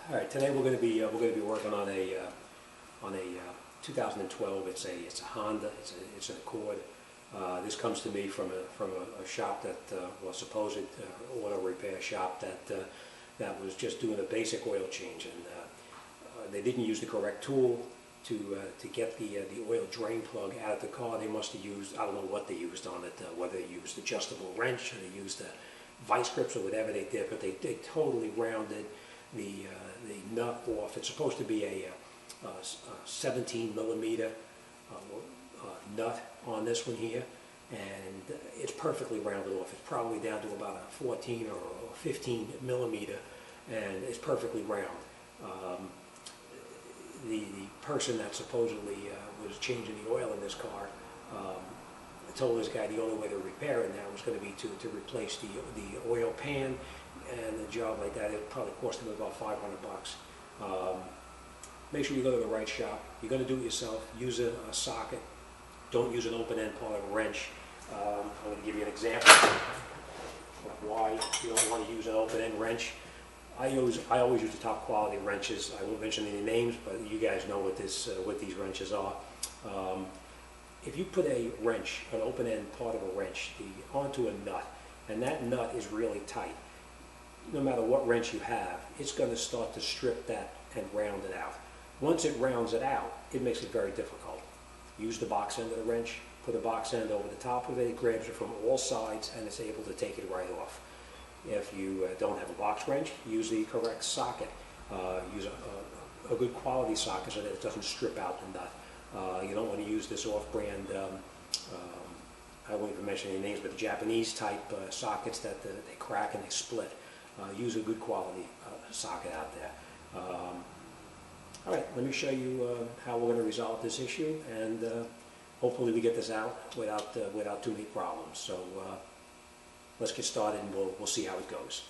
All right, today we're going to be working on a 2012. It's a Honda. It's an Accord. This comes to me from a shop that well, supposed auto repair shop that was just doing a basic oil change, and they didn't use the correct tool to get the oil drain plug out of the car. They must have used, I don't know what they used on it, whether they used adjustable wrench or they used vice grips or whatever they did, but they totally rounded the nut off. It's supposed to be a 17 millimeter nut on this one here, and it's perfectly rounded off. It's probably down to about a 14 or 15 millimeter, and it's perfectly round. The person that supposedly was changing the oil in this car told this guy the only way to repair it now was going to be to replace the oil pan, and a job like that, it probably cost him about $500. Make sure you go to the right shop. You're going to do it yourself. Use a socket. Don't use an open end part of a wrench. I'm going to give you an example of why you don't want to use an open end wrench. I always use the top quality wrenches. I won't mention any names, but you guys know what these wrenches are. If you put a wrench, an open end part of a wrench, onto a nut, and that nut is really tight, no matter what wrench you have, it's going to start to strip that and round it out. Once it rounds it out, it makes it very difficult. Use the box end of the wrench, put a box end over the top of it, it grabs it from all sides and it's able to take it right off. If you don't have a box wrench, use the correct socket. Use a good quality socket so that it doesn't strip out the nut. You don't want to use this off-brand, I won't even mention any names, but the Japanese type sockets that they crack and they split. Use a good quality socket out there. All right, let me show you how we're going to resolve this issue, and hopefully we get this out without too many problems. So let's get started, and we'll see how it goes.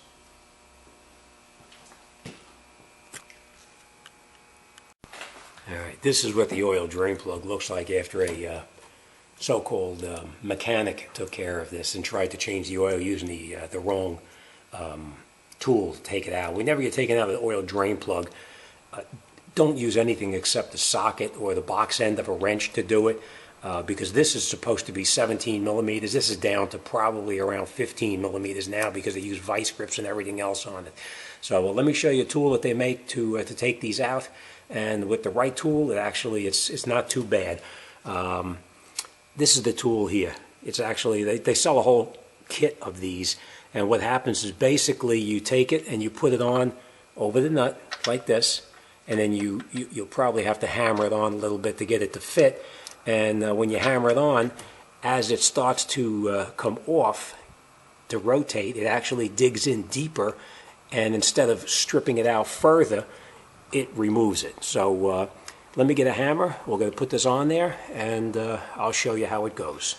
All right, this is what the oil drain plug looks like after a so-called mechanic took care of this and tried to change the oil using the wrong tool to take it out. We never get taken out of the oil drain plug. Don't use anything except the socket or the box end of a wrench to do it, because this is supposed to be 17 millimeters. This is down to probably around 15 millimeters now because they use vice grips and everything else on it. So let me show you a tool that they make to take these out, and with the right tool, it's not too bad. This is the tool here. It's actually, they sell a whole kit of these, and what happens is basically you take it and you put it on over the nut like this, and then you'll probably have to hammer it on a little bit to get it to fit. And when you hammer it on, as it starts to come off to rotate, it actually digs in deeper, and instead of stripping it out further, it removes it. So let me get a hammer. We're going to put this on there, and I'll show you how it goes.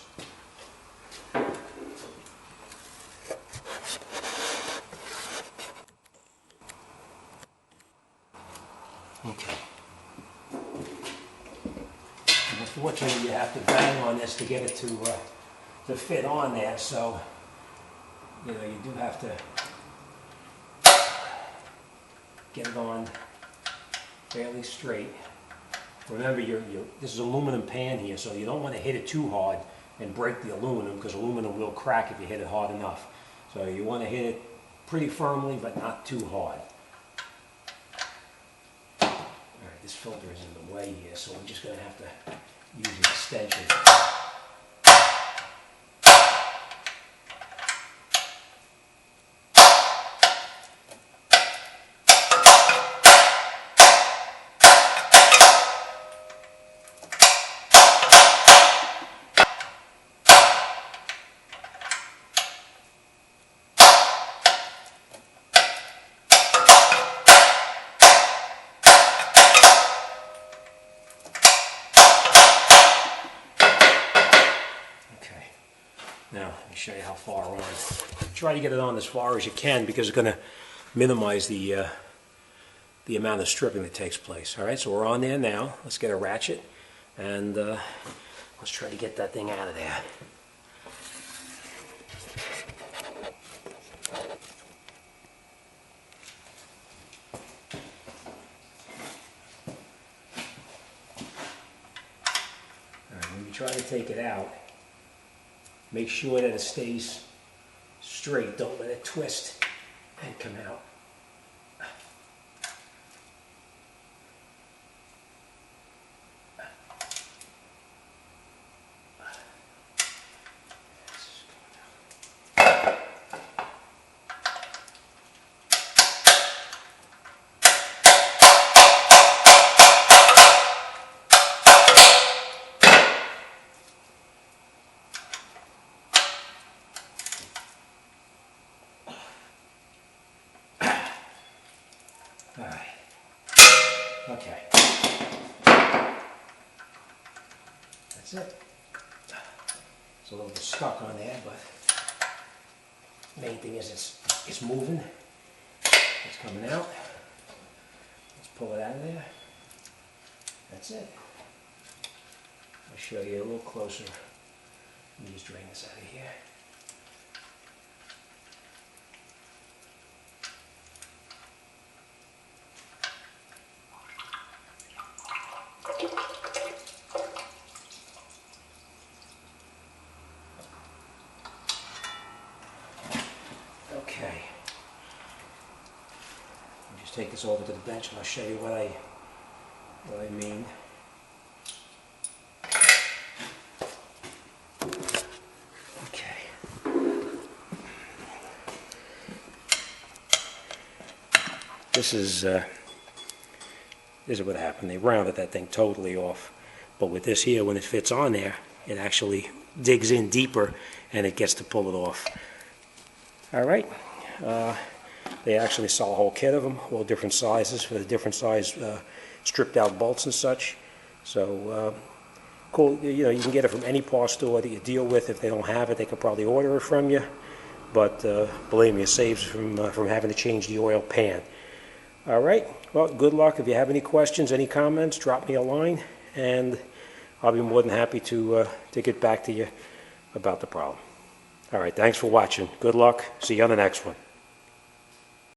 Okay. Unfortunately, you have to bang on this to get it to fit on there. So, you do have to get it on fairly straight. Remember, this is aluminum pan here, so you don't want to hit it too hard and break the aluminum, because aluminum will crack if you hit it hard enough. So you want to hit it pretty firmly, but not too hard. This filter is in the way here, so we're just going to have to use an extension. Now, let me show you how far on. Try to get it on as far as you can, because it's going to minimize the amount of stripping that takes place. All right, so we're on there now. Let's get a ratchet, and let's try to get that thing out of there. try to take it out, make sure that it stays straight. Don't let it twist and come out. All right. Okay. That's it. It's a little bit stuck on there, but main thing is it's moving. It's coming out. Let's pull it out of there. That's it. I'll show you a little closer. Let me just drain this out of here. Okay. I'll just take this over to the bench and I'll show you what I mean. Okay. This is what happened. They rounded that thing totally off. But with this here, when it fits on there, it actually digs in deeper and it gets to pull it off. All right. They actually sell a whole kit of them, all different sizes for the different size stripped out bolts and such. So cool. You know, you can get it from any parts store that you deal with. If they don't have it, they could probably order it from you. But believe me, it saves from having to change the oil pan. All right. Well, good luck. If you have any questions, any comments, drop me a line, and I'll be more than happy to get back to you about the problem. All right. Thanks for watching. Good luck. See you on the next one.